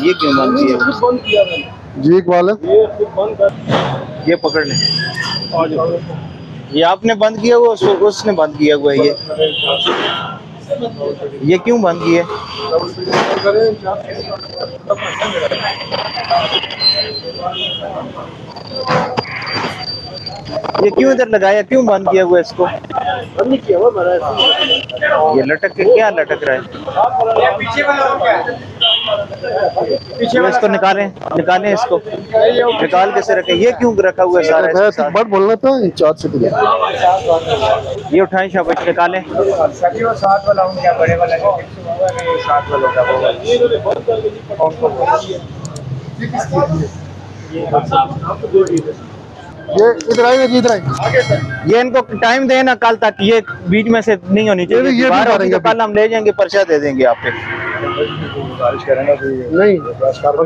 ये क्यों बंद किया? जी इकबाल है। ये पकड़ ले। ये आपने बंद किया हुआ, उसने बंद किया हुआ है ये क्यों बंद किया? ये क्यों इधर लगाया, क्यों बंद किया हुआ इसको? बंद नहीं किया हुआ हमारा। ये लटक के क्या लटक रहा है? पीछे वाला क्या है? ये इसको निकालें, निकालें इसको, निकाल के से रखें। ये क्यों रखा हुआ है सारा इसके साथ? बट बोलना था इंचार्ज से। ये उठाएं शाबाश, निकालें। सभी वो 7 वाला हूँ क्या, बड़े वाला जो 7 वाला होगा वो। ये इधर आएगा जी, इधर आएगा। ये इनको टाइम देना कल तक, ये बीच में से नहीं होनी चाहिए। ये बाहर होगी तो कल हम ले जाएंगे, पर्चा दे देंगे आप पे। नहीं